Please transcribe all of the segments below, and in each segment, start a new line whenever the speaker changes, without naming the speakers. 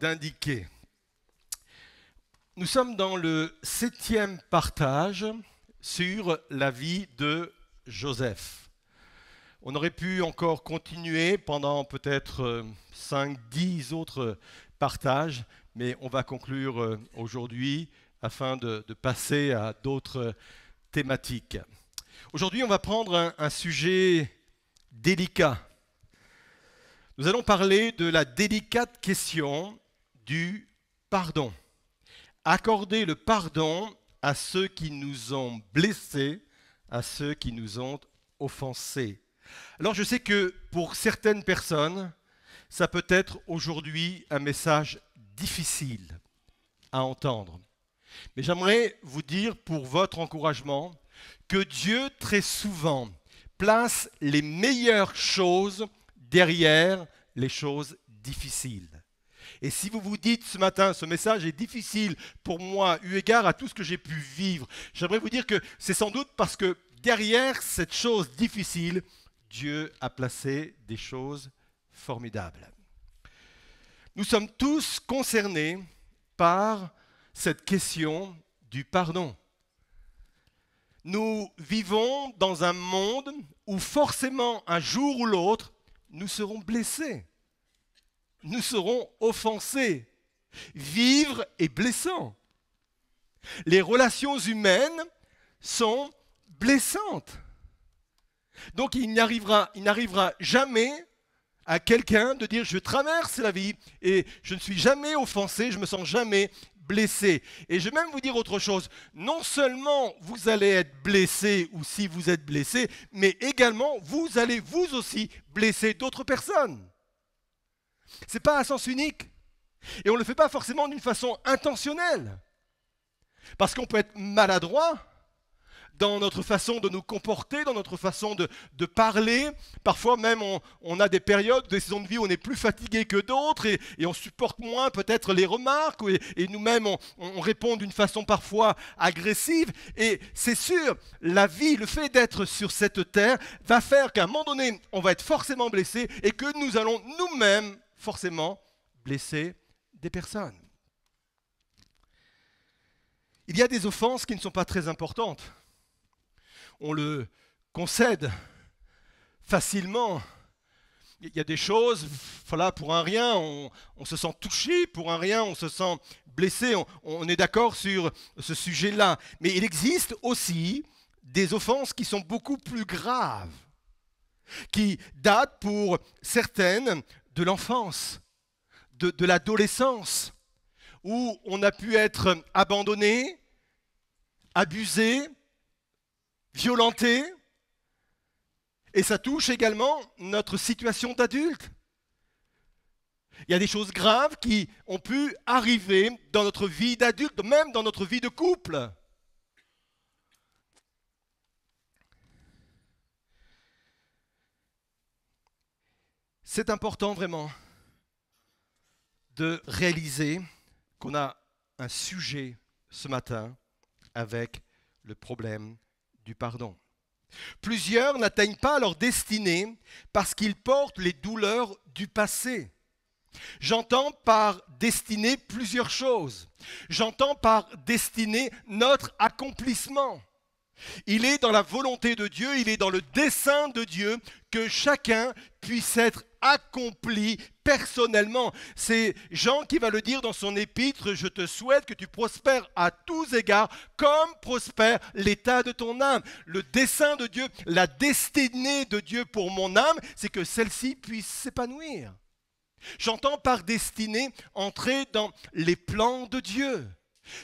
d'indiquer. Nous sommes dans le 7e partage sur la vie de Joseph. On aurait pu encore continuer pendant peut-être 5-10 autres partages, mais on va conclure aujourd'hui afin de passer à d'autres thématiques. Aujourd'hui, on va prendre un sujet délicat. Nous allons parler de la délicate question du pardon. Accorder le pardon à ceux qui nous ont blessés, à ceux qui nous ont offensés. Alors je sais que pour certaines personnes, ça peut être aujourd'hui un message difficile à entendre. Mais j'aimerais vous dire pour votre encouragement que Dieu très souvent place les meilleures choses derrière les choses difficiles. Et si vous vous dites ce matin, ce message est difficile pour moi, eu égard à tout ce que j'ai pu vivre, j'aimerais vous dire que c'est sans doute parce que derrière cette chose difficile, Dieu a placé des choses formidables. Nous sommes tous concernés par cette question du pardon. Nous vivons dans un monde où forcément, un jour ou l'autre, nous serons blessés. Nous serons offensés. Vivre est blessant. Les relations humaines sont blessantes. Donc il n'arrivera jamais à quelqu'un de dire je traverse la vie et je ne suis jamais offensé, je ne me sens jamais blessé. Et je vais même vous dire autre chose. Non seulement vous allez être blessé ou si vous êtes blessé, mais également vous allez vous aussi blesser d'autres personnes. Ce n'est pas à sens unique. Et on ne le fait pas forcément d'une façon intentionnelle. Parce qu'on peut être maladroit dans notre façon de nous comporter, dans notre façon de parler. Parfois même, on a des périodes, des saisons de vie où on est plus fatigué que d'autres et on supporte moins peut-être les remarques et nous-mêmes, on répond d'une façon parfois agressive. Et c'est sûr, la vie, le fait d'être sur cette terre va faire qu'à un moment donné, on va être forcément blessé et que nous allons nous-mêmes forcément blesser des personnes. Il y a des offenses qui ne sont pas très importantes. On le concède facilement. Il y a des choses, voilà, pour un rien, on se sent touché, pour un rien, on se sent blessé. On est d'accord sur ce sujet-là. Mais il existe aussi des offenses qui sont beaucoup plus graves, qui datent pour certaines de l'enfance, de l'adolescence, où on a pu être abandonné, abusé, violenté, et ça touche également notre situation d'adulte. Il y a des choses graves qui ont pu arriver dans notre vie d'adulte, même dans notre vie de couple. C'est important vraiment de réaliser qu'on a un sujet ce matin avec le problème du pardon. Plusieurs n'atteignent pas leur destinée parce qu'ils portent les douleurs du passé. J'entends par destinée plusieurs choses. J'entends par destinée notre accomplissement. Il est dans la volonté de Dieu, il est dans le dessein de Dieu que chacun puisse être accompli personnellement. C'est Jean qui va le dire dans son épître, je te souhaite que tu prospères à tous égards comme prospère l'état de ton âme. Le dessein de Dieu, la destinée de Dieu pour mon âme, c'est que celle-ci puisse s'épanouir. J'entends par destinée entrer dans les plans de Dieu.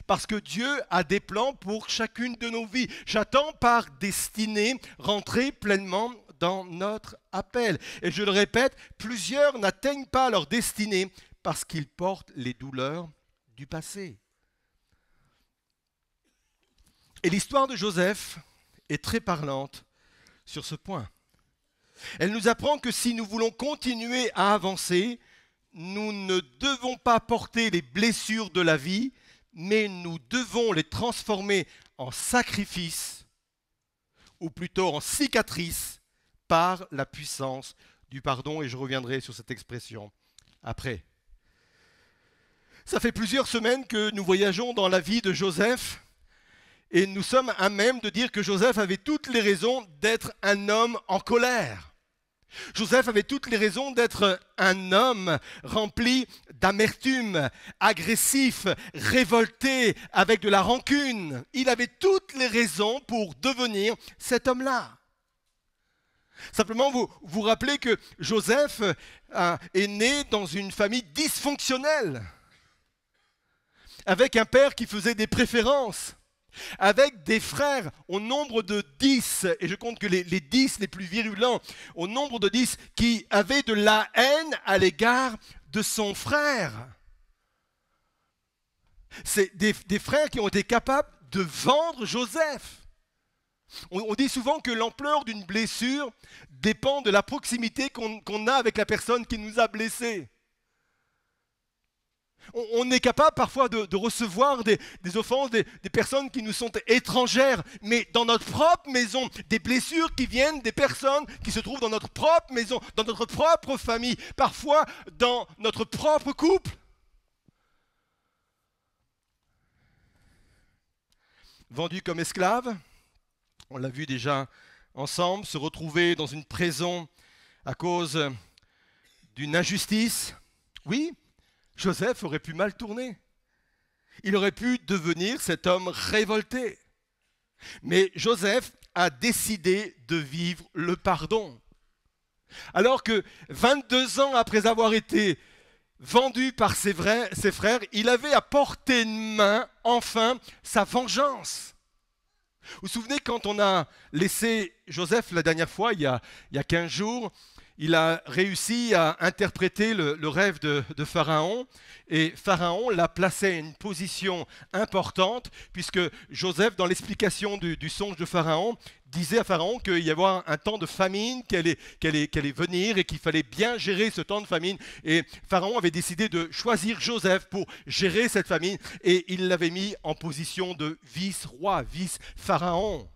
Parce que Dieu a des plans pour chacune de nos vies. J'attends par destinée rentrer pleinement dans notre appel. Et je le répète, plusieurs n'atteignent pas leur destinée parce qu'ils portent les douleurs du passé. Et l'histoire de Joseph est très parlante sur ce point. Elle nous apprend que si nous voulons continuer à avancer, nous ne devons pas porter les blessures de la vie, mais nous devons les transformer en sacrifice, ou plutôt en cicatrice, par la puissance du pardon. Et je reviendrai sur cette expression après. Ça fait plusieurs semaines que nous voyageons dans la vie de Joseph et nous sommes à même de dire que Joseph avait toutes les raisons d'être un homme en colère. Joseph avait toutes les raisons d'être un homme rempli d'amertume, agressif, révolté, avec de la rancune. Il avait toutes les raisons pour devenir cet homme-là. Simplement, vous vous rappelez que Joseph est né dans une famille dysfonctionnelle, avec un père qui faisait des préférences, avec des frères au nombre de 10, et je compte que les 10 les plus virulents, au nombre de 10 qui avaient de la haine à l'égard de son frère. C'est des frères qui ont été capables de vendre Joseph. On dit souvent que l'ampleur d'une blessure dépend de la proximité qu'on a avec la personne qui nous a blessés. On est capable parfois de recevoir des offenses des personnes qui nous sont étrangères, mais dans notre propre maison, des blessures qui viennent des personnes qui se trouvent dans notre propre maison, dans notre propre famille, parfois dans notre propre couple. Vendu comme esclave, on l'a vu déjà ensemble, se retrouver dans une prison à cause d'une injustice. Oui, Joseph aurait pu mal tourner. Il aurait pu devenir cet homme révolté. Mais Joseph a décidé de vivre le pardon. Alors que 22 ans après avoir été vendu par ses frères, il avait à portée de main, enfin, sa vengeance. Vous vous souvenez quand on a laissé Joseph la dernière fois, il y a 15 jours, il a réussi à interpréter le rêve de Pharaon et Pharaon l'a placé à une position importante puisque Joseph, dans l'explication du songe de Pharaon, disait à Pharaon qu'il y avait un temps de famine qui allait venir et qu'il fallait bien gérer ce temps de famine. Et Pharaon avait décidé de choisir Joseph pour gérer cette famine et il l'avait mis en position de vice-roi, vice-pharaon.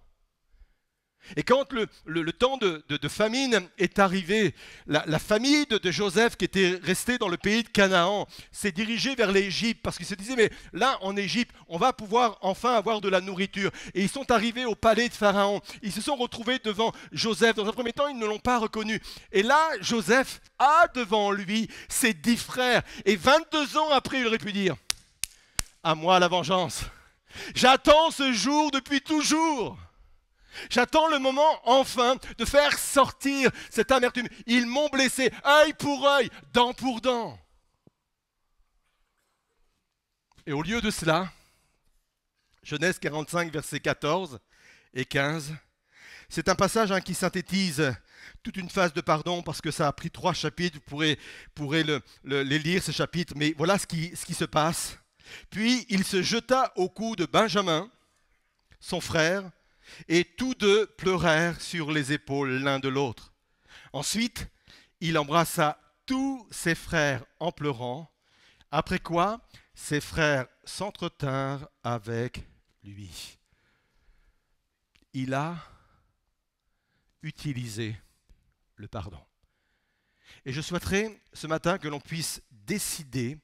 Et quand le temps de famine est arrivé, la famille de Joseph, qui était restée dans le pays de Canaan, s'est dirigée vers l'Égypte parce qu'ils se disaient, mais là, en Égypte, on va pouvoir enfin avoir de la nourriture. Et ils sont arrivés au palais de Pharaon. Ils se sont retrouvés devant Joseph. Dans un premier temps, ils ne l'ont pas reconnu. Et là, Joseph a devant lui ses 10 frères. Et 22 ans après, il aurait pu dire, à moi la vengeance. J'attends ce jour depuis toujours. J'attends le moment, enfin, de faire sortir cette amertume. Ils m'ont blessé, œil pour œil, dent pour dent. Et au lieu de cela, Genèse 45, versets 14 et 15, c'est un passage qui synthétise toute une phase de pardon parce que ça a pris 3 chapitres, vous pourrez les lire ces chapitres, mais voilà ce qui se passe. Puis il se jeta au cou de Benjamin, son frère, et tous deux pleurèrent sur les épaules l'un de l'autre. Ensuite, il embrassa tous ses frères en pleurant, après quoi ses frères s'entretinrent avec lui. Il a utilisé le pardon. Et je souhaiterais ce matin que l'on puisse décider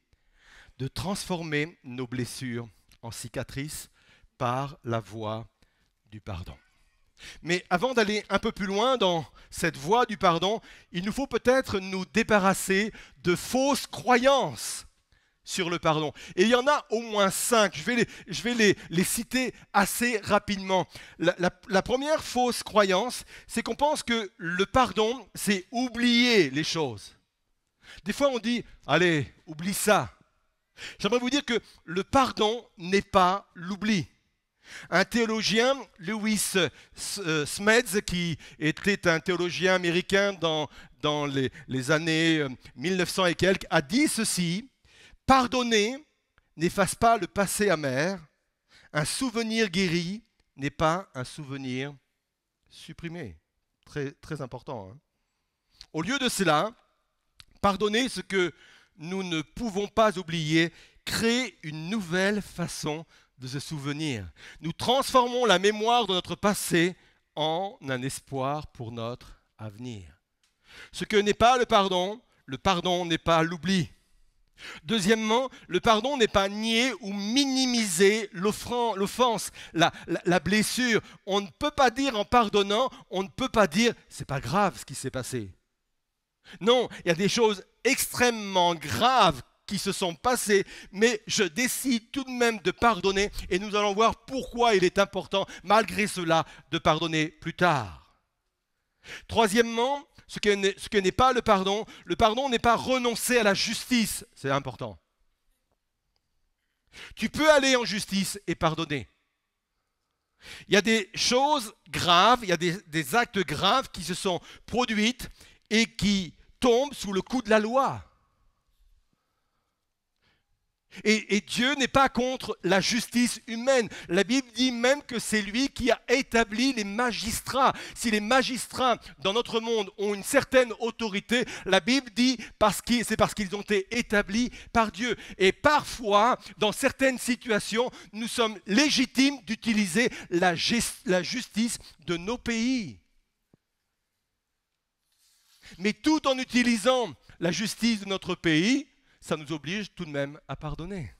de transformer nos blessures en cicatrices par la voie du pardon. Mais avant d'aller un peu plus loin dans cette voie du pardon, il nous faut peut-être nous débarrasser de fausses croyances sur le pardon. Et il y en a au moins 5. Je vais les citer assez rapidement. La première fausse croyance, c'est qu'on pense que le pardon, c'est oublier les choses. Des fois, on dit, allez, oublie ça. J'aimerais vous dire que le pardon n'est pas l'oubli. Un théologien, Lewis Smedes, qui était un théologien américain dans les années 1900 et quelques, a dit ceci: « Pardonner n'efface pas le passé amer, un souvenir guéri n'est pas un souvenir supprimé. » Très, très important. Hein? Au lieu de cela, pardonner ce que nous ne pouvons pas oublier, crée une nouvelle façon de se souvenir. Nous transformons la mémoire de notre passé en un espoir pour notre avenir. Ce que n'est pas le pardon n'est pas l'oubli. Deuxièmement, le pardon n'est pas nier ou minimiser l'offense, la blessure. On ne peut pas dire en pardonnant, on ne peut pas dire c'est pas grave ce qui s'est passé. Non, il y a des choses extrêmement graves qui se sont passées, mais je décide tout de même de pardonner et nous allons voir pourquoi il est important, malgré cela, de pardonner plus tard. Troisièmement, ce que n'est pas le pardon n'est pas renoncer à la justice, c'est important. Tu peux aller en justice et pardonner. Il y a des choses graves, il y a des actes graves qui se sont produits et qui tombent sous le coup de la loi. Et Dieu n'est pas contre la justice humaine. La Bible dit même que c'est lui qui a établi les magistrats. Si les magistrats dans notre monde ont une certaine autorité, la Bible dit c'est parce qu'ils ont été établis par Dieu. Et parfois, dans certaines situations, nous sommes légitimes d'utiliser la justice de nos pays. Mais tout en utilisant la justice de notre pays, ça nous oblige tout de même à pardonner.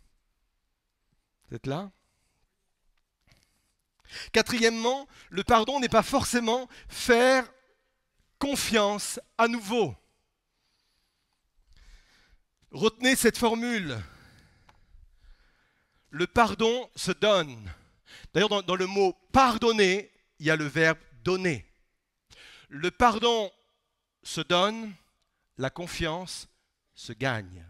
Vous êtes là? Quatrièmement, le pardon n'est pas forcément faire confiance à nouveau. Retenez cette formule. Le pardon se donne. D'ailleurs, dans le mot pardonner, il y a le verbe donner. Le pardon se donne, la confiance se gagne.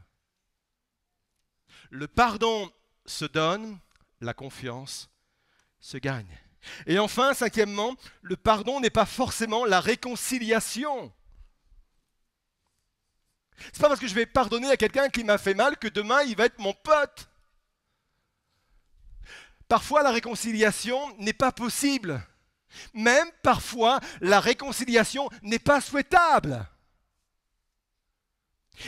Le pardon se donne, la confiance se gagne. Et enfin, cinquièmement, le pardon n'est pas forcément la réconciliation. C'est pas parce que je vais pardonner à quelqu'un qui m'a fait mal que demain il va être mon pote. Parfois, la réconciliation n'est pas possible. Même parfois, la réconciliation n'est pas souhaitable.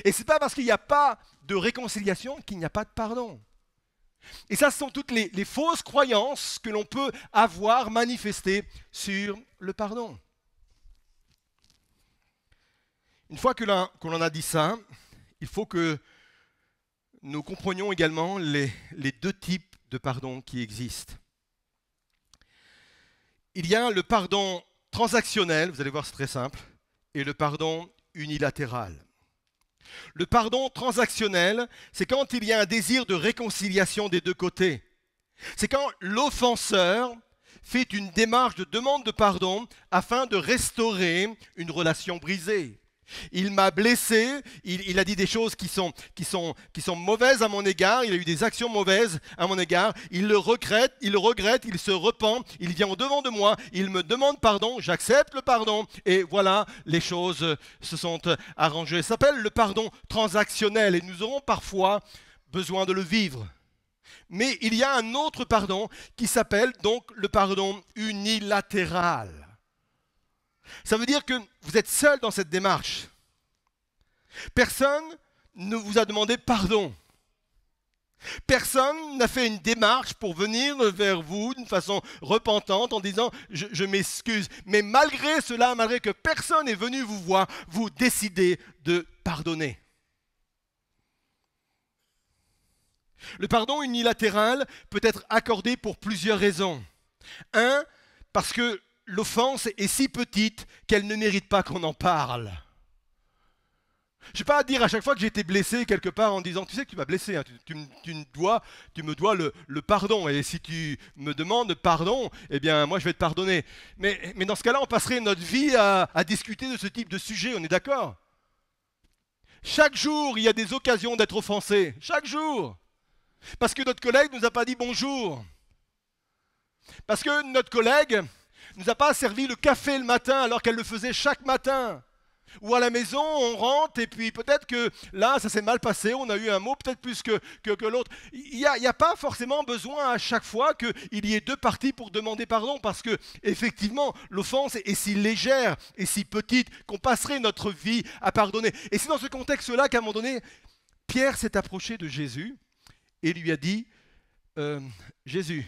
Et ce n'est pas parce qu'il n'y a pas de réconciliation qu'il n'y a pas de pardon. Et ça, ce sont toutes les fausses croyances que l'on peut avoir manifestées sur le pardon. Une fois que l'on a dit ça, il faut que nous comprenions également les deux types de pardon qui existent. Il y a le pardon transactionnel, vous allez voir c'est très simple, et le pardon unilatéral. Le pardon transactionnel, c'est quand il y a un désir de réconciliation des deux côtés. C'est quand l'offenseur fait une démarche de demande de pardon afin de restaurer une relation brisée. Il m'a blessé, il a dit des choses qui sont mauvaises à mon égard, il a eu des actions mauvaises à mon égard, il le regrette, il se repent, il vient au devant de moi, il me demande pardon, j'accepte le pardon, et voilà, les choses se sont arrangées. Ça s'appelle le pardon transactionnel, et nous aurons parfois besoin de le vivre. Mais il y a un autre pardon qui s'appelle donc le pardon unilatéral. Ça veut dire que vous êtes seul dans cette démarche. Personne ne vous a demandé pardon. Personne n'a fait une démarche pour venir vers vous d'une façon repentante en disant je m'excuse. Mais malgré cela, malgré que personne n'est venu vous voir, vous décidez de pardonner. Le pardon unilatéral peut être accordé pour plusieurs raisons. Un, parce que l'offense est si petite qu'elle ne mérite pas qu'on en parle. Je n'ai pas à dire à chaque fois que j'ai été blessé quelque part en disant tu sais que tu m'as blessé, hein, tu me dois le pardon, et si tu me demandes pardon, eh bien moi je vais te pardonner. Mais dans ce cas-là, on passerait notre vie à discuter de ce type de sujet, on est d'accord? Chaque jour, il y a des occasions d'être offensé, chaque jour. Parce que notre collègue ne nous a pas dit bonjour. Parce que notre collègue ne nous a pas servi le café le matin alors qu'elle le faisait chaque matin. Ou à la maison, on rentre et puis peut-être que là, ça s'est mal passé, on a eu un mot peut-être plus que l'autre. Il n'y a pas forcément besoin à chaque fois qu'il y ait deux parties pour demander pardon parce que effectivement, l'offense est si légère et si petite qu'on passerait notre vie à pardonner. Et c'est dans ce contexte-là qu'à un moment donné, Pierre s'est approché de Jésus et lui a dit Jésus,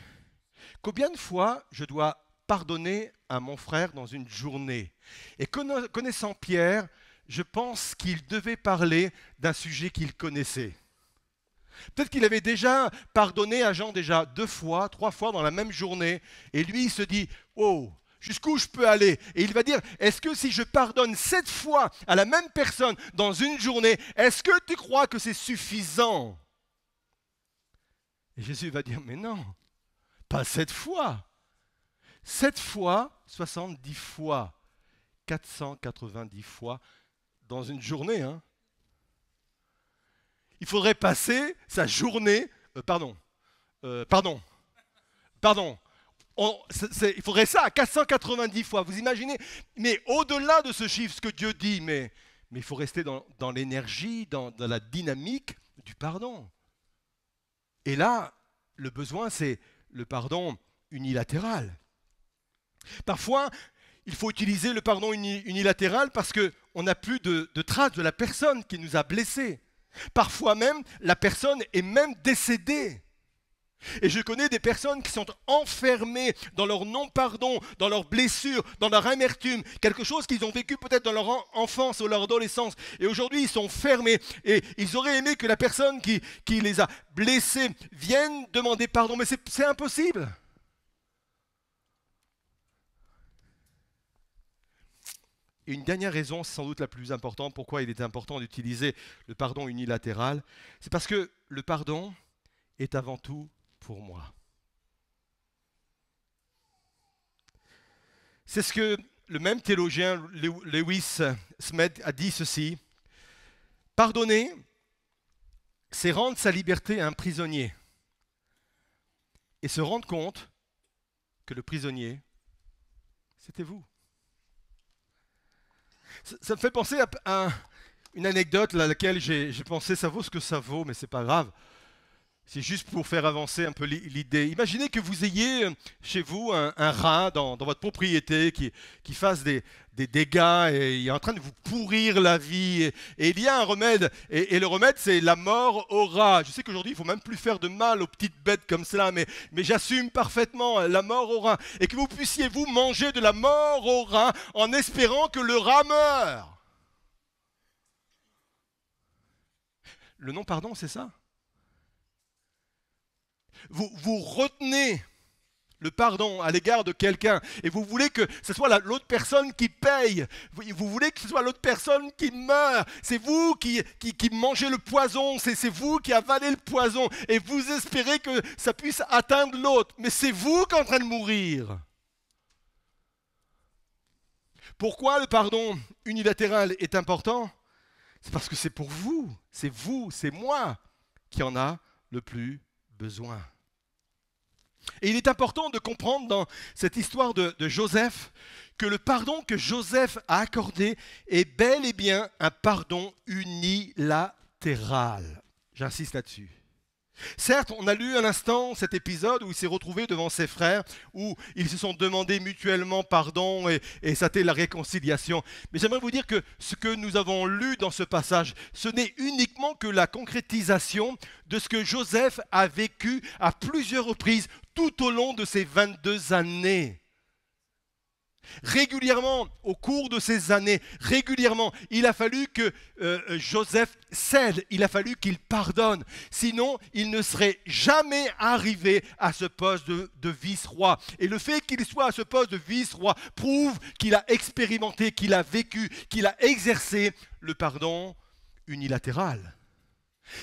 combien de fois je dois pardonner à mon frère dans une journée? Et connaissant Pierre, je pense qu'il devait parler d'un sujet qu'il connaissait. Peut-être qu'il avait déjà pardonné à Jean déjà 2 fois, 3 fois dans la même journée. Et lui, il se dit, oh, jusqu'où je peux aller? Et il va dire, est-ce que si je pardonne 7 fois à la même personne dans une journée, est-ce que tu crois que c'est suffisant? Et Jésus va dire, mais non, pas 7 fois. 7 fois, 70 fois, 490 fois dans une journée. Hein. Il faudrait passer sa journée... pardon. Il faudrait ça à 490 fois. Vous imaginez? Mais au-delà de ce chiffre, ce que Dieu dit, mais il faut rester dans l'énergie, dans la dynamique du pardon. Et là, le besoin, c'est le pardon unilatéral. Parfois, il faut utiliser le pardon unilatéral parce qu'on n'a plus de traces de la personne qui nous a blessés. Parfois même, la personne est même décédée. Et je connais des personnes qui sont enfermées dans leur non-pardon, dans leurs blessures, dans leur amertume, quelque chose qu'ils ont vécu peut-être dans leur enfance ou leur adolescence. Et aujourd'hui, ils sont fermés et ils auraient aimé que la personne qui les a blessés vienne demander pardon, mais c'est impossible. Et une dernière raison, c'est sans doute la plus importante, pourquoi il est important d'utiliser le pardon unilatéral, c'est parce que le pardon est avant tout pour moi. C'est ce que le même théologien Lewis Smedes a dit ceci. Pardonner, c'est rendre sa liberté à un prisonnier et se rendre compte que le prisonnier, c'était vous. Ça me fait penser à une anecdote à laquelle j'ai pensé, ça vaut ce que ça vaut, mais c'est pas grave. C'est juste pour faire avancer un peu l'idée. Imaginez que vous ayez chez vous un rat dans votre propriété qui fasse des dégâts et il est en train de vous pourrir la vie. Et il y a un remède. Et le remède, c'est la mort au rat. Je sais qu'aujourd'hui, il ne faut même plus faire de mal aux petites bêtes comme cela, mais j'assume parfaitement la mort au rat. Et que vous puissiez, vous, manger de la mort au rat en espérant que le rat meure. Le non-pardon, c'est ça. Vous retenez le pardon à l'égard de quelqu'un et vous voulez que ce soit l'autre personne qui paye. Vous voulez que ce soit l'autre personne qui meurt. C'est vous qui mangez le poison, c'est vous qui avalez le poison et vous espérez que ça puisse atteindre l'autre. Mais c'est vous qui êtes en train de mourir. Pourquoi le pardon unilatéral est important? C'est parce que c'est pour vous, c'est moi qui en a le plus besoin. Et il est important de comprendre dans cette histoire de Joseph que le pardon que Joseph a accordé est bel et bien un pardon unilatéral. J'insiste là-dessus. Certes, on a lu un instant cet épisode où il s'est retrouvé devant ses frères, où ils se sont demandé mutuellement pardon et ça a été la réconciliation. Mais j'aimerais vous dire que ce que nous avons lu dans ce passage, ce n'est uniquement que la concrétisation de ce que Joseph a vécu à plusieurs reprises tout au long de ces 22 années. Régulièrement, au cours de ces années, régulièrement, il a fallu que Joseph cède, il a fallu qu'il pardonne. Sinon, il ne serait jamais arrivé à ce poste de vice-roi. Et le fait qu'il soit à ce poste de vice-roi prouve qu'il a expérimenté, qu'il a vécu, qu'il a exercé le pardon unilatéral.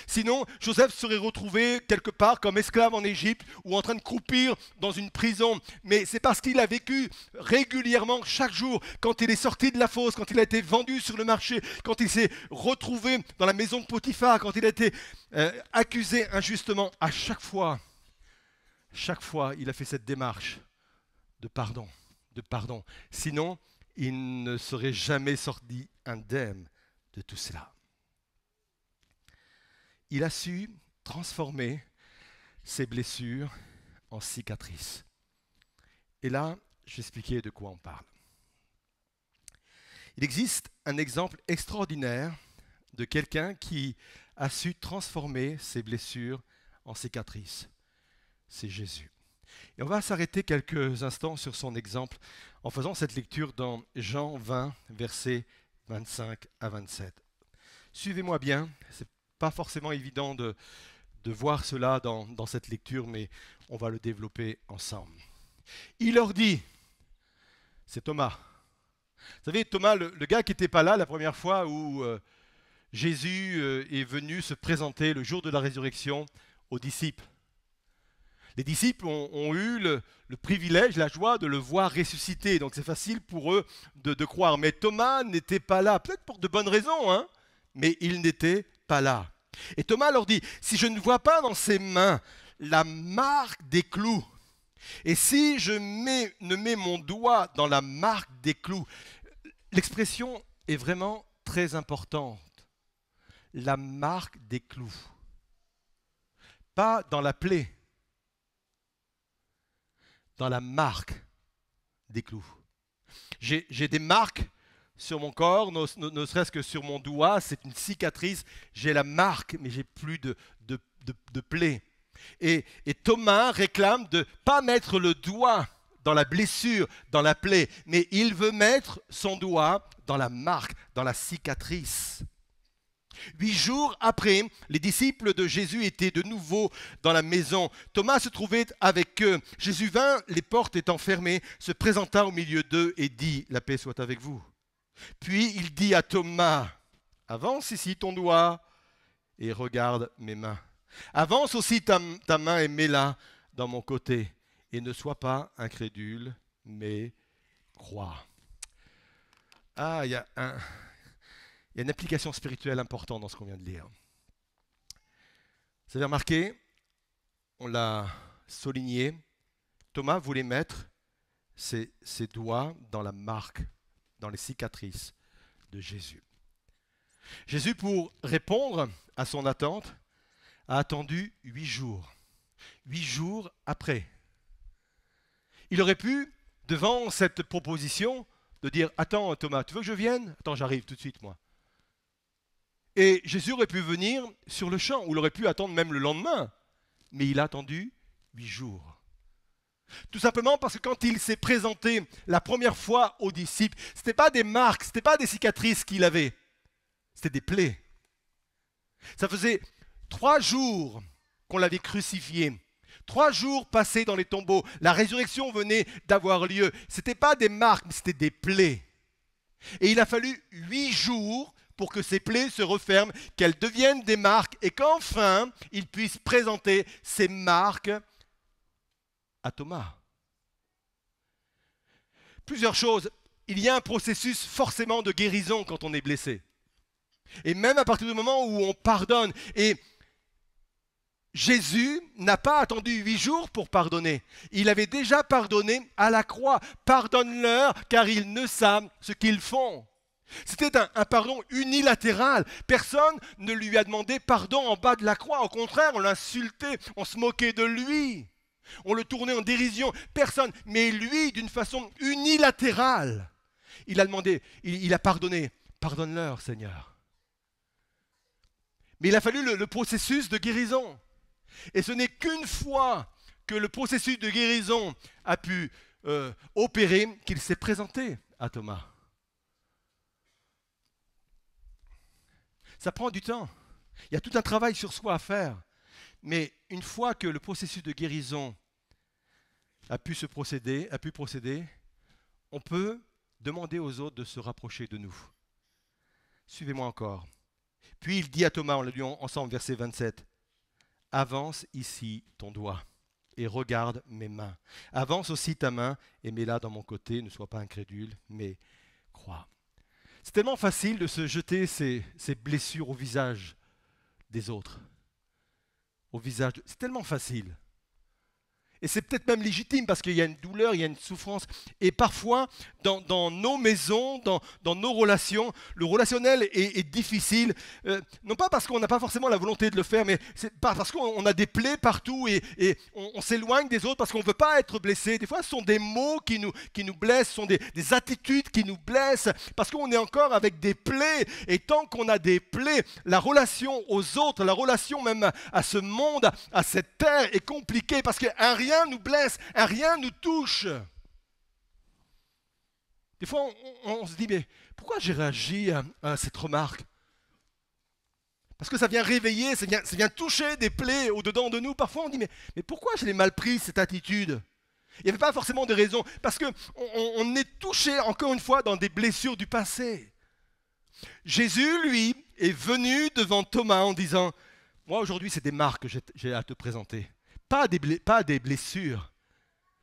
Sinon, Joseph serait retrouvé quelque part comme esclave en Égypte ou en train de croupir dans une prison. Mais c'est parce qu'il a vécu régulièrement, chaque jour, quand il est sorti de la fosse, quand il a été vendu sur le marché, quand il s'est retrouvé dans la maison de Potiphar, quand il a été accusé injustement, à chaque fois, il a fait cette démarche de pardon, Sinon, il ne serait jamais sorti indemne de tout cela. Il a su transformer ses blessures en cicatrices. Et là, je vais expliquer de quoi on parle. Il existe un exemple extraordinaire de quelqu'un qui a su transformer ses blessures en cicatrices. C'est Jésus. Et on va s'arrêter quelques instants sur son exemple en faisant cette lecture dans Jean 20, versets 25 à 27. Suivez-moi bien, c'est pas forcément évident de de voir cela dans cette lecture, mais on va le développer ensemble. Il leur dit, c'est Thomas. Vous savez, Thomas, le gars qui n'était pas là la première fois où Jésus est venu se présenter le jour de la résurrection aux disciples. Les disciples ont eu le privilège, la joie de le voir ressusciter, donc c'est facile pour eux de croire. Mais Thomas n'était pas là, peut-être pour de bonnes raisons, hein, mais il n'était pas là. Et Thomas leur dit, si je ne vois pas dans ses mains la marque des clous, et si je ne mets mon doigt dans la marque des clous, l'expression est vraiment très importante. La marque des clous. Pas dans la plaie, dans la marque des clous. J'ai des marques sur mon corps, ne serait-ce que sur mon doigt, c'est une cicatrice, j'ai la marque, mais j'ai plus de plaie. Et Thomas réclame de ne pas mettre le doigt dans la blessure, dans la plaie, mais il veut mettre son doigt dans la marque, dans la cicatrice. 8 jours après, les disciples de Jésus étaient de nouveau dans la maison. Thomas se trouvait avec eux. Jésus vint, les portes étant fermées, se présenta au milieu d'eux et dit « La paix soit avec vous ». Puis il dit à Thomas « Avance ici ton doigt et regarde mes mains. Avance aussi ta main et mets-la dans mon côté. Et ne sois pas incrédule, mais crois. » Ah, il y a une application spirituelle importante dans ce qu'on vient de lire. Vous avez remarqué, on l'a souligné, Thomas voulait mettre ses doigts dans la marque, dans les cicatrices de Jésus. Jésus, pour répondre à son attente, a attendu 8 jours. 8 jours après. Il aurait pu, devant cette proposition, de dire « Attends Thomas, tu veux que je vienne ? Attends, j'arrive tout de suite moi. » Et Jésus aurait pu venir sur le champ, ou il aurait pu attendre même le lendemain. Mais il a attendu 8 jours. Tout simplement parce que quand il s'est présenté la première fois aux disciples, ce n'était pas des marques, ce n'était pas des cicatrices qu'il avait, c'était des plaies. Ça faisait 3 jours qu'on l'avait crucifié. 3 jours passés dans les tombeaux. La résurrection venait d'avoir lieu. Ce n'était pas des marques, mais c'était des plaies. Et il a fallu 8 jours pour que ces plaies se referment, qu'elles deviennent des marques et qu'enfin, il puisse présenter ces marques à Thomas. Plusieurs choses. Il y a un processus forcément de guérison quand on est blessé. Et même à partir du moment où on pardonne. Et Jésus n'a pas attendu 8 jours pour pardonner. Il avait déjà pardonné à la croix. Pardonne-leur car ils ne savent ce qu'ils font. C'était un pardon unilatéral. Personne ne lui a demandé pardon en bas de la croix. Au contraire, on l'insultait, on se moquait de lui. On le tournait en dérision. Personne. Mais lui, d'une façon unilatérale, il a demandé, il a pardonné. Pardonne-leur, Seigneur. Mais il a fallu le processus de guérison. Et ce n'est qu'une fois que le processus de guérison a pu opérer qu'il s'est présenté à Thomas. Ça prend du temps. Il y a tout un travail sur soi à faire. Mais une fois que le processus de guérison a pu procéder, on peut demander aux autres de se rapprocher de nous. Suivez-moi encore. Puis il dit à Thomas, on l'a lu ensemble, verset 27, « Avance ici ton doigt et regarde mes mains. Avance aussi ta main et mets-la dans mon côté, ne sois pas incrédule, mais crois. » C'est tellement facile de se jeter ces blessures au visage des autres. C'est tellement facile. Et c'est peut-être même légitime parce qu'il y a une douleur, il y a une souffrance. Et parfois, dans nos maisons, dans nos relations, le relationnel est difficile. Non pas parce qu'on n'a pas forcément la volonté de le faire, mais c'est parce qu'on a des plaies partout et on s'éloigne des autres parce qu'on ne veut pas être blessé. Des fois, ce sont des mots qui nous blessent, ce sont des attitudes qui nous blessent parce qu'on est encore avec des plaies. Et tant qu'on a des plaies, la relation aux autres, la relation même à ce monde, à cette terre est compliquée parce qu'un rien nous blesse, un rien nous touche. Des fois, on se dit, mais pourquoi j'ai réagi à cette remarque? Parce que ça vient réveiller, ça vient toucher des plaies au-dedans de nous. Parfois on dit, mais pourquoi je l'ai mal pris cette attitude? Il n'y avait pas forcément de raison. Parce qu'on est touché, encore une fois, dans des blessures du passé. Jésus, lui, est venu devant Thomas en disant, moi aujourd'hui c'est des marques que j'ai à te présenter. Pas des blessures,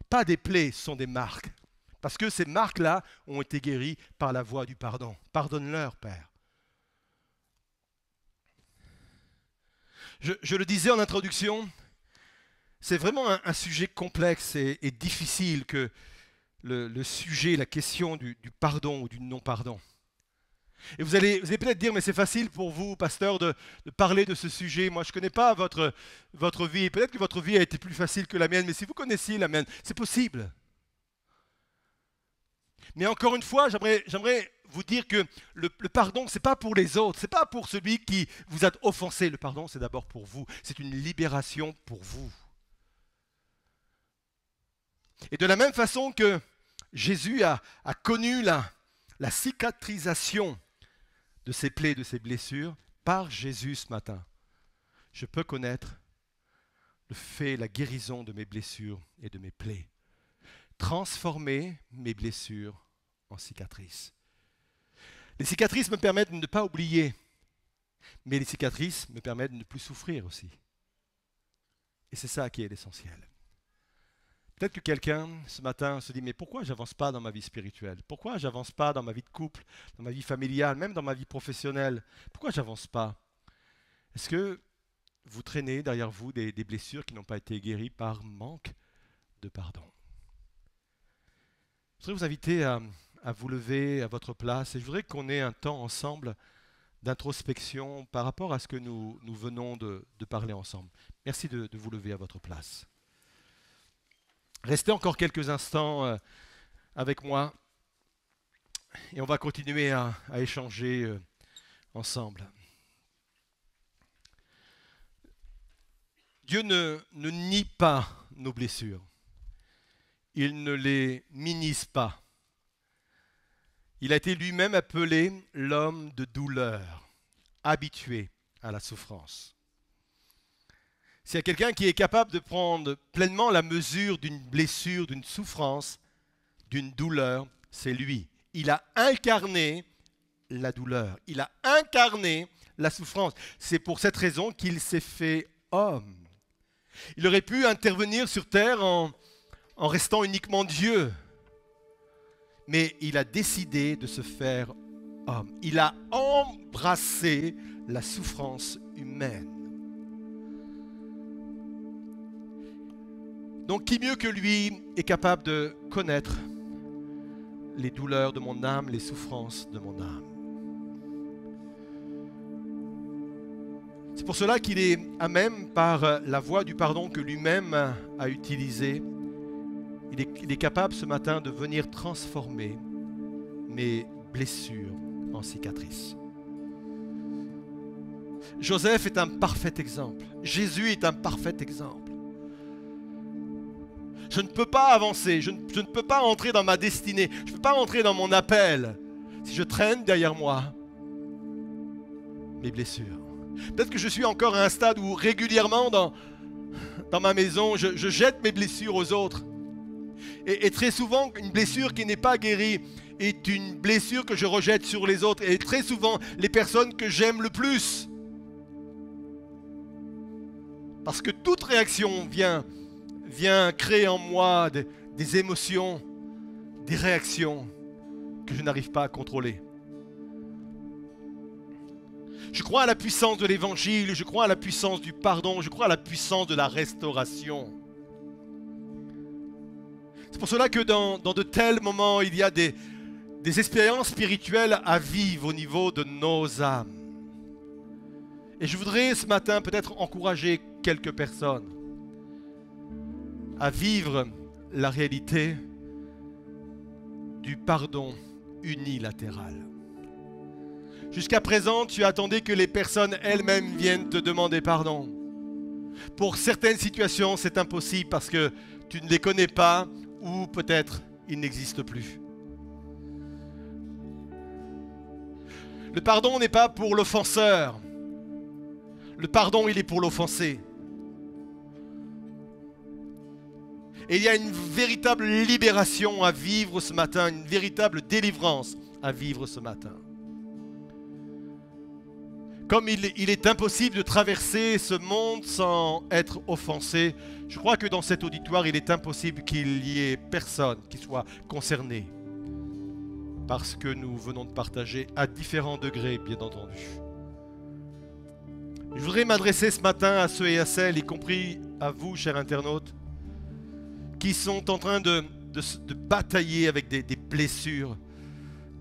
pas des plaies, ce sont des marques. Parce que ces marques-là ont été guéries par la voie du pardon. Pardonne-leur, Père. Je le disais en introduction, c'est vraiment un sujet complexe et difficile que le sujet, la question du pardon ou du non-pardon. Et vous allez peut-être dire, mais c'est facile pour vous, pasteur, de parler de ce sujet. Moi, je ne connais pas votre vie. Peut-être que votre vie a été plus facile que la mienne, mais si vous connaissiez la mienne, c'est possible. Mais encore une fois, j'aimerais vous dire que le pardon, ce n'est pas pour les autres, ce n'est pas pour celui qui vous a offensé. Le pardon, c'est d'abord pour vous. C'est une libération pour vous. Et de la même façon que Jésus a connu la cicatrisation de ses plaies, de ses blessures, par Jésus ce matin, je peux connaître la guérison de mes blessures et de mes plaies. Transformer mes blessures en cicatrices. Les cicatrices me permettent de ne pas oublier, mais les cicatrices me permettent de ne plus souffrir aussi. Et c'est ça qui est l'essentiel. Peut-être que quelqu'un, ce matin, se dit, mais pourquoi je n'avance pas dans ma vie spirituelle? Pourquoi je n'avance pas dans ma vie de couple, dans ma vie familiale, même dans ma vie professionnelle? Pourquoi je n'avance pas? Est-ce que vous traînez derrière vous des blessures qui n'ont pas été guéries par manque de pardon? Je voudrais vous inviter à vous lever à votre place et je voudrais qu'on ait un temps ensemble d'introspection par rapport à ce que nous venons de parler ensemble. Merci de vous lever à votre place. Restez encore quelques instants avec moi et on va continuer à échanger ensemble. Dieu ne nie pas nos blessures. Il ne les minimise pas. Il a été lui-même appelé l'homme de douleur, habitué à la souffrance. S'il y a quelqu'un qui est capable de prendre pleinement la mesure d'une blessure, d'une souffrance, d'une douleur, c'est lui. Il a incarné la douleur. Il a incarné la souffrance. C'est pour cette raison qu'il s'est fait homme. Il aurait pu intervenir sur terre en restant uniquement Dieu. Mais il a décidé de se faire homme. Il a embrassé la souffrance humaine. Donc qui mieux que lui est capable de connaître les douleurs de mon âme, les souffrances de mon âme. C'est pour cela qu'il est à même, par la voie du pardon que lui-même a utilisée, il est capable ce matin de venir transformer mes blessures en cicatrices. Joseph est un parfait exemple. Jésus est un parfait exemple. Je ne peux pas avancer, je ne peux pas entrer dans ma destinée, je ne peux pas entrer dans mon appel si je traîne derrière moi mes blessures. Peut-être que je suis encore à un stade où régulièrement dans ma maison, je jette mes blessures aux autres. Et très souvent, une blessure qui n'est pas guérie est une blessure que je rejette sur les autres. Et très souvent, les personnes que j'aime le plus. Parce que toute réaction vient créer en moi des émotions, des réactions que je n'arrive pas à contrôler. Je crois à la puissance de l'évangile, je crois à la puissance du pardon, je crois à la puissance de la restauration. C'est pour cela que dans de tels moments, il y a des expériences spirituelles à vivre au niveau de nos âmes. Et je voudrais ce matin peut-être encourager quelques personnes à vivre la réalité du pardon unilatéral. Jusqu'à présent, tu attendais que les personnes elles-mêmes viennent te demander pardon. Pour certaines situations, c'est impossible parce que tu ne les connais pas ou peut-être ils n'existent plus. Le pardon n'est pas pour l'offenseur. Le pardon, il est pour l'offensé. Et il y a une véritable libération à vivre ce matin, une véritable délivrance à vivre ce matin. Comme il est impossible de traverser ce monde sans être offensé, je crois que dans cet auditoire, il est impossible qu'il y ait personne qui soit concerné. Parce que nous venons de partager à différents degrés, bien entendu. Je voudrais m'adresser ce matin à ceux et à celles, y compris à vous, chers internautes, qui sont en train de batailler avec des blessures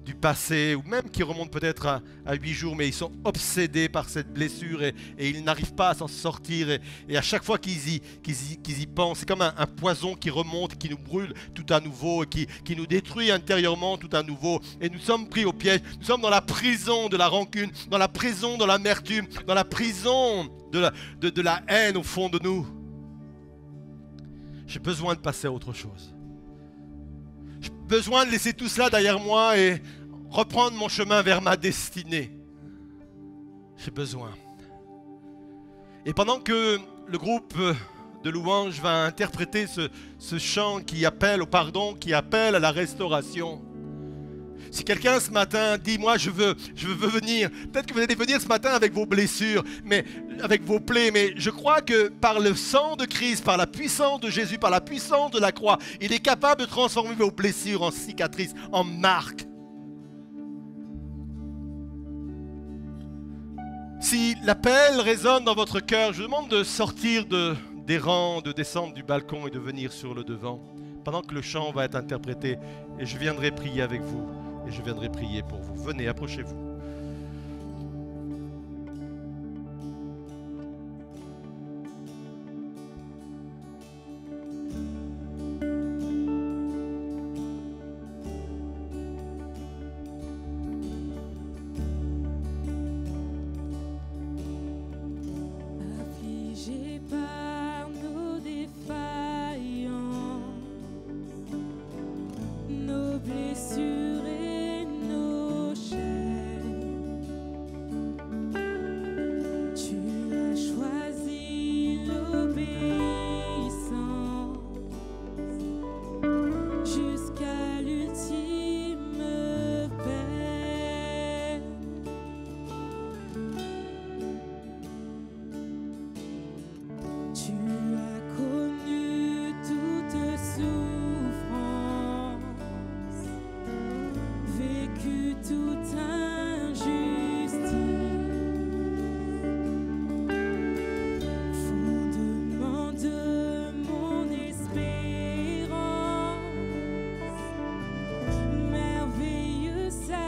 du passé, ou même qui remontent peut-être à 8 jours, mais ils sont obsédés par cette blessure et ils n'arrivent pas à s'en sortir. Et à chaque fois qu'ils y pensent, c'est comme un poison qui remonte, qui nous brûle tout à nouveau, et qui nous détruit intérieurement tout à nouveau. Et nous sommes pris au piège, nous sommes dans la prison de la rancune, dans la prison de l'amertume, dans la prison de la haine au fond de nous. J'ai besoin de passer à autre chose. J'ai besoin de laisser tout cela derrière moi et reprendre mon chemin vers ma destinée. J'ai besoin. Et pendant que le groupe de louanges va interpréter ce chant qui appelle au pardon, qui appelle à la restauration, si quelqu'un ce matin dit, moi je veux venir, peut-être que vous allez venir ce matin avec vos blessures, mais avec vos plaies, mais je crois que par le sang de Christ, par la puissance de Jésus, par la puissance de la croix, il est capable de transformer vos blessures en cicatrices, en marques. Si l'appel résonne dans votre cœur, je vous demande de sortir des rangs, de descendre du balcon et de venir sur le devant, pendant que le chant va être interprété, et je viendrai prier avec vous. Et je viendrai prier pour vous. Venez, approchez-vous.
Affligés par nos défaillances, nos blessures et nos chaînes, tu as choisi l'obéissance jusqu'à l'ultime peine. Tu as connu toute souffrance, vécu toute injustice, fondement de mon espérance, merveilleux sacrifice.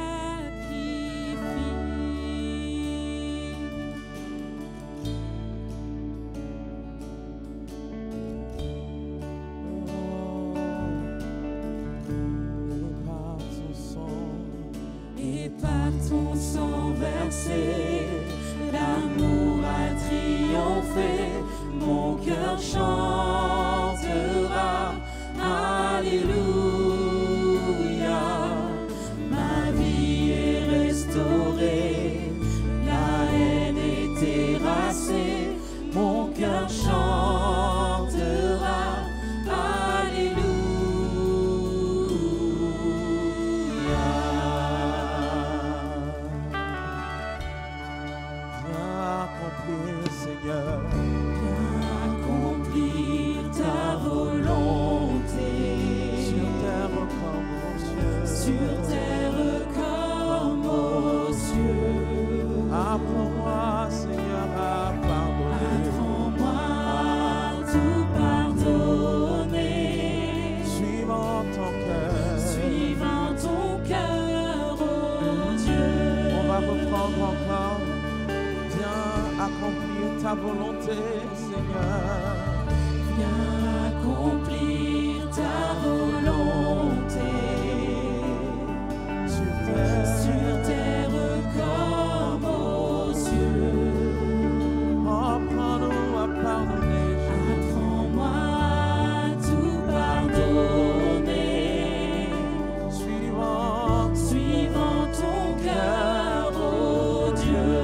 Et par ton sang versé, l'amour a triomphé. Mon cœur chantera Alléluia. Ma vie est restaurée, la haine est terrassée. Mon cœur chantera
Seigneur,
viens accomplir ta volonté
sur terre comme aux cieux.
sur terre comme aux cieux.
Apprends-moi, Seigneur, à pardonner.
Apprends-moi à tout pardonner,
Suivant ton cœur,
suivant ton cœur, oh Dieu.
on va reprendre encore. Viens accomplir ta volonté, Seigneur.
Viens accomplir ta volonté
Sur
sur
terre,
terre comme aux cieux.
apprends-nous à pardonner.
Apprends-moi à tout pardonner,
Suivant
suivant ton cœur, oh Dieu.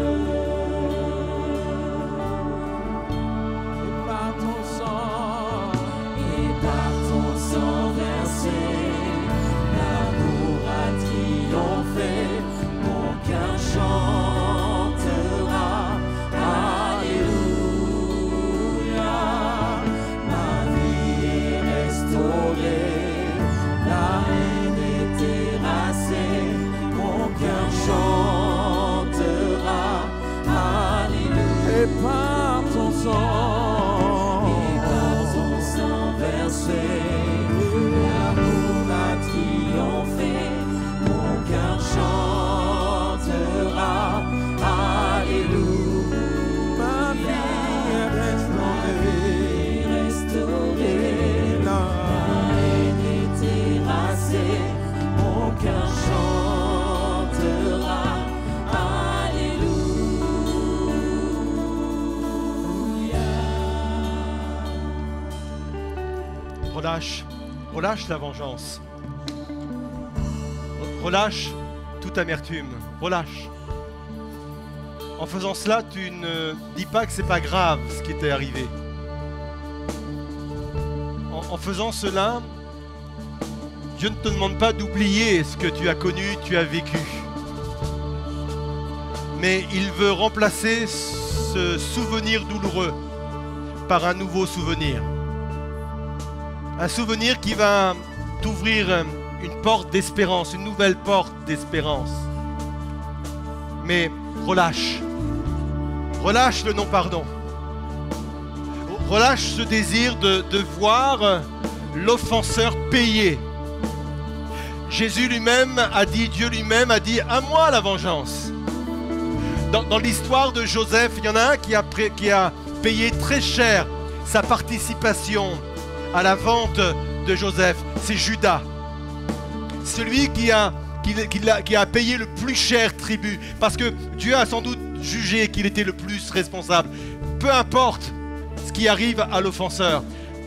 relâche la vengeance. Relâche toute amertume. Relâche. En faisant cela, tu ne dis pas que c'est pas grave ce qui t'est arrivé. En faisant cela, Dieu ne te demande pas d'oublier ce que tu as connu, tu as vécu. Mais il veut remplacer ce souvenir douloureux par un nouveau souvenir. Un souvenir qui va t'ouvrir une porte d'espérance, une nouvelle porte d'espérance. Mais relâche. Relâche le non-pardon. Relâche ce désir de voir l'offenseur payer. Jésus lui-même a dit, Dieu lui-même a dit, à moi la vengeance. Dans l'histoire de Joseph, il y en a un qui a payé très cher sa participation à la vente de Joseph. C'est Judas. Celui qui a payé le plus cher tribut. Parce que Dieu a sans doute jugé qu'il était le plus responsable. Peu importe ce qui arrive à l'offenseur.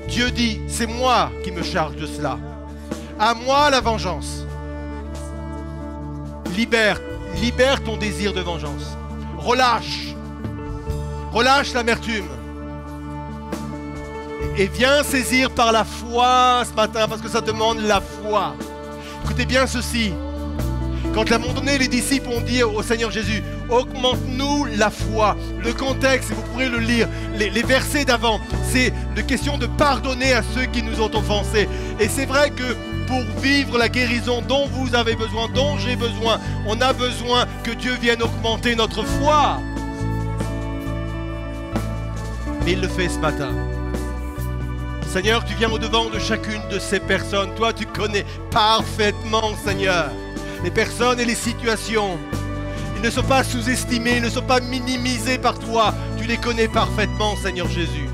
Dieu dit, c'est moi qui me charge de cela. À moi la vengeance. Libère ton désir de vengeance. Relâche l'amertume. Et viens saisir par la foi ce matin, parce que ça demande la foi. Écoutez bien ceci. Quand à un moment donné, les disciples ont dit au Seigneur Jésus, augmente-nous la foi. Le contexte, vous pourrez le lire, les versets d'avant, c'est la question de pardonner à ceux qui nous ont offensés. Et c'est vrai que pour vivre la guérison dont vous avez besoin, dont j'ai besoin, on a besoin que Dieu vienne augmenter notre foi. Mais il le fait ce matin. Seigneur, tu viens au-devant de chacune de ces personnes. Toi, tu connais parfaitement, Seigneur, les personnes et les situations. Ils ne sont pas sous-estimés, ils ne sont pas minimisés par toi. Tu les connais parfaitement, Seigneur Jésus.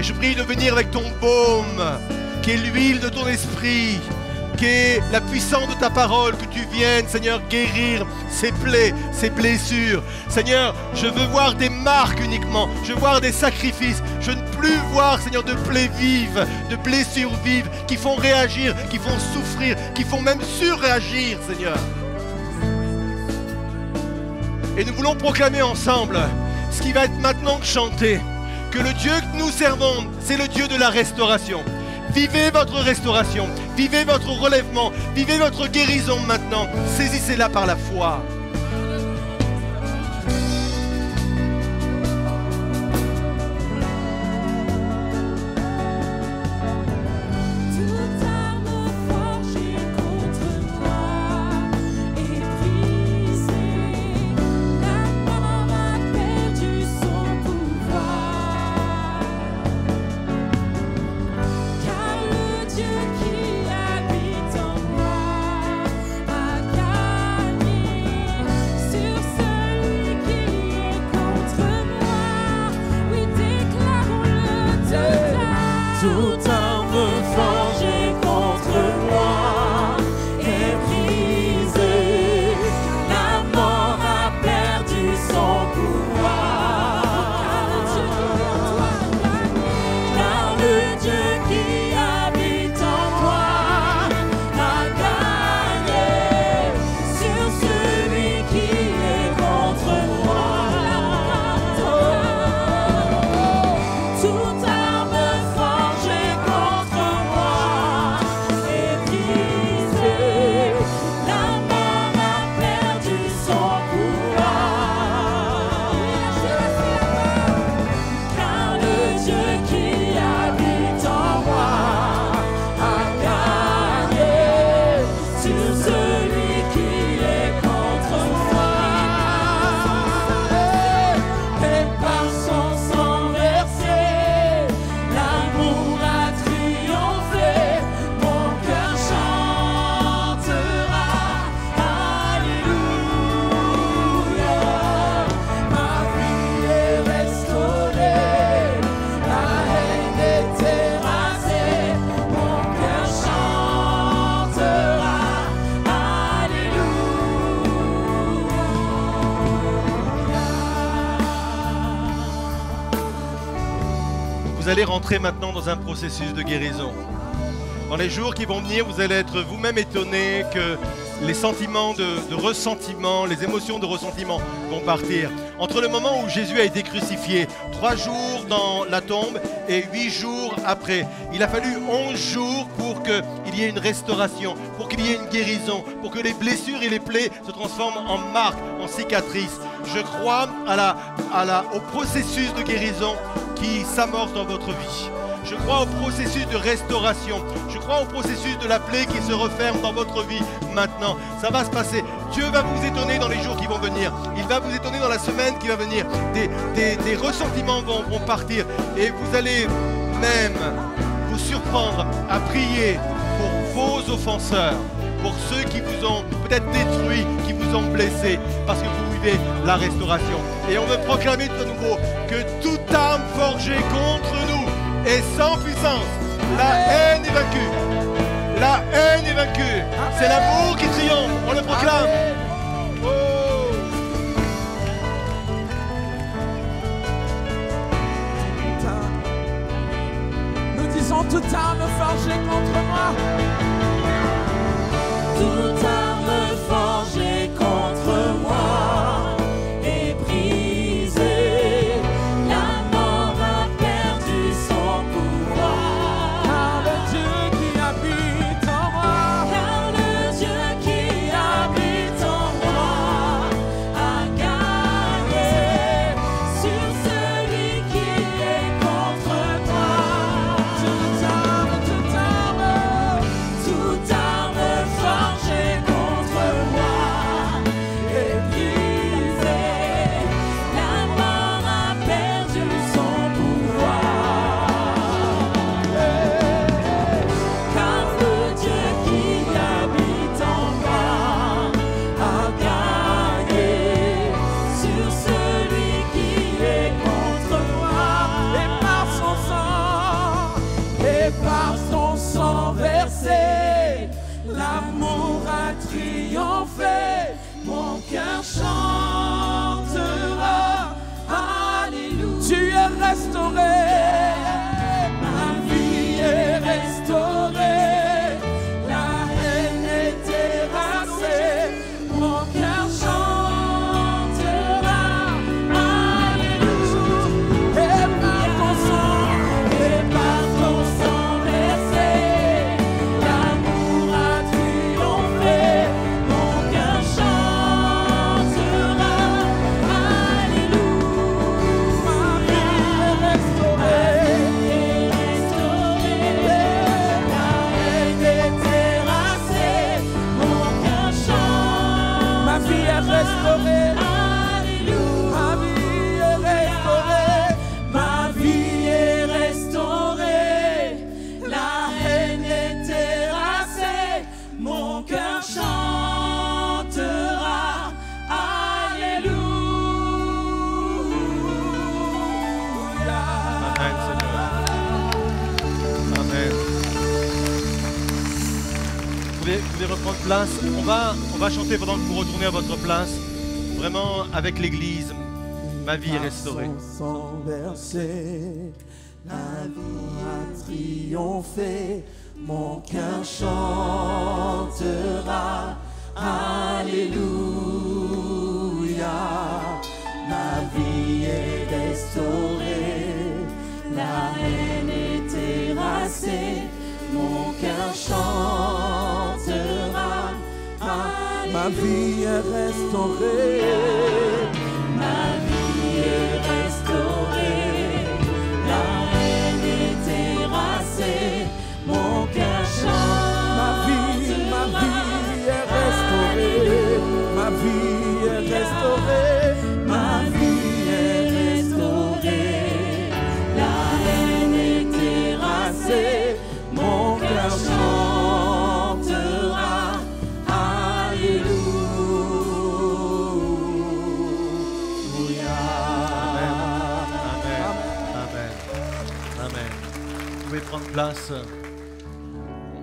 Et je prie de venir avec ton baume, qui est l'huile de ton esprit, qui est la puissance de ta parole, que tu viennes, Seigneur, guérir ces plaies, ces blessures. Seigneur, je veux voir des marques uniquement, je veux voir des sacrifices. Je ne veux plus voir, Seigneur, de plaies vives, de blessures vives, qui font réagir, qui font souffrir, qui font même surréagir, Seigneur. Et nous voulons proclamer ensemble ce qui va être maintenant chanté, que le Dieu que nous servons, c'est le Dieu de la restauration. Vivez votre restauration, vivez votre relèvement, vivez votre guérison maintenant. Saisissez-la par la foi.
Toute arme forgée contre moi est brisée. La mort a perdu son pouvoir. Car le Dieu qui habite en moi a gagné sur celui qui est contre moi. Toute arme forgée contre moi est brisée. La mort a perdu son pouvoir. Car le Dieu qui habite en moi a gagné sur celui qui est contre moi. Et par son sang versé, l'amour a triomphé. Mon cœur chantera Alléluia. Ma vie est restaurée, la haine est terrassée. Mon cœur chantera Alléluia.
Vous allez rentrer maintenant dans un processus de guérison. Dans les jours qui vont venir, vous allez être vous-même étonné que les sentiments de ressentiment, les émotions de ressentiment vont partir. Entre le moment où Jésus a été crucifié, 3 jours dans la tombe et 8 jours après, il a fallu 11 jours pour qu'il y ait une restauration, pour qu'il y ait une guérison, pour que les blessures et les plaies se transforment en marques, en cicatrices. Je crois au processus de guérison qui s'amorce dans votre vie. Je crois au processus de restauration. Je crois au processus de la plaie qui se referme dans votre vie maintenant. Ça va se passer. Dieu va vous étonner dans les jours qui vont venir. Il va vous étonner dans la semaine qui va venir. Des ressentiments vont partir. Et vous allez même vous surprendre à prier pour vos offenseurs, pour ceux qui vous ont peut-être détruit, qui vous ont blessé, parce que vous vivez la restauration. Et on veut proclamer de nouveau que toute arme forgée contre nous est sans puissance. La haine est vaincue. La haine est vaincue. C'est l'amour qui triomphe. On le proclame. Oh.
Nous disons toute arme forgée contre moi.
Toute arme forgée contre moi est brisée. La mort a perdu son pouvoir.
Car le Dieu qui habite en moi,
Car le Dieu qui habite en moi a gagné sur celui qui est contre toi.
toute arme,
Toute arme forgée contre moi est brisée. La mort a perdu son pouvoir. Car le Dieu qui habite en moi a gagné sur celui qui est contre moi.
et par son sang versé, l'amour a triomphé.
Mon cœur chantera, Alléluia.
Tu es restauré,
Ma vie est restaurée, la haine est terrassée. Mon cœur chantera, Alléluia.
et par ton sang,
Et par ton sang versé, l'amour a triomphé. Mon cœur chantera, Alléluia.
ma vie est restaurée. Ma vie est restaurée.
Ma vie est restaurée, la haine est terrassée. Mon cœur chantera, Alléluia.
Amen, Seigneur. Amen. Vous pouvez reprendre place. On va chanter pendant que vous retournez à votre place. Vraiment avec l'Église. Ma vie est restaurée.
Son sang versé, la vie a triomphé. Mon cœur chantera, Alléluia. Ma vie est restaurée, la haine est terrassée. Mon cœur chantera, ma vie est restaurée.
Ma vie est restaurée, la haine est terrassée. Mon cœur
Ma vie est restaurée. Ma vie est restaurée.
Ma vie est restaurée, la haine est terrassée. Mon cœur chantera,
Amen. Vous pouvez prendre place.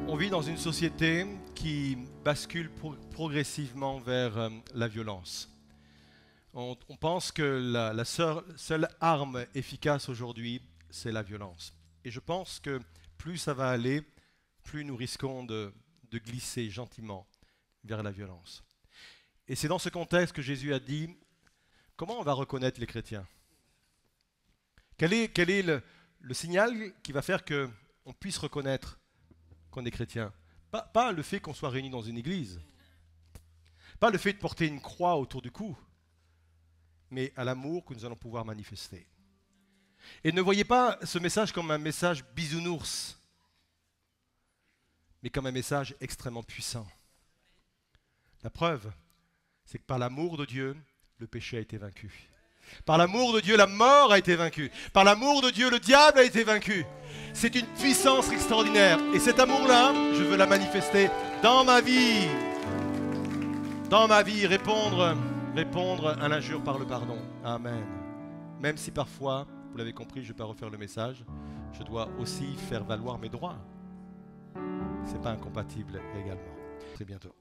On vit dans une société qui bascule progressivement vers la violence. On pense que la seule arme efficace aujourd'hui, c'est la violence. Et je pense que plus ça va aller, plus nous risquons de glisser gentiment vers la violence. Et c'est dans ce contexte que Jésus a dit, comment on va reconnaître les chrétiens? Quel est le signal qui va faire qu'on puisse reconnaître qu'on est chrétien? Pas le fait qu'on soit réunis dans une église, pas le fait de porter une croix autour du cou, mais à l'amour que nous allons pouvoir manifester. Et ne voyez pas ce message comme un message bisounours, mais comme un message extrêmement puissant. La preuve, c'est que par l'amour de Dieu, le péché a été vaincu. Par l'amour de Dieu, la mort a été vaincue. Par l'amour de Dieu, le diable a été vaincu. C'est une puissance extraordinaire. Et cet amour-là, je veux la manifester dans ma vie. Dans ma vie, répondre à l'injure par le pardon. Amen. Même si parfois, vous l'avez compris, je ne vais pas refaire le message, je dois aussi faire valoir mes droits. Ce n'est pas incompatible également. Très bientôt.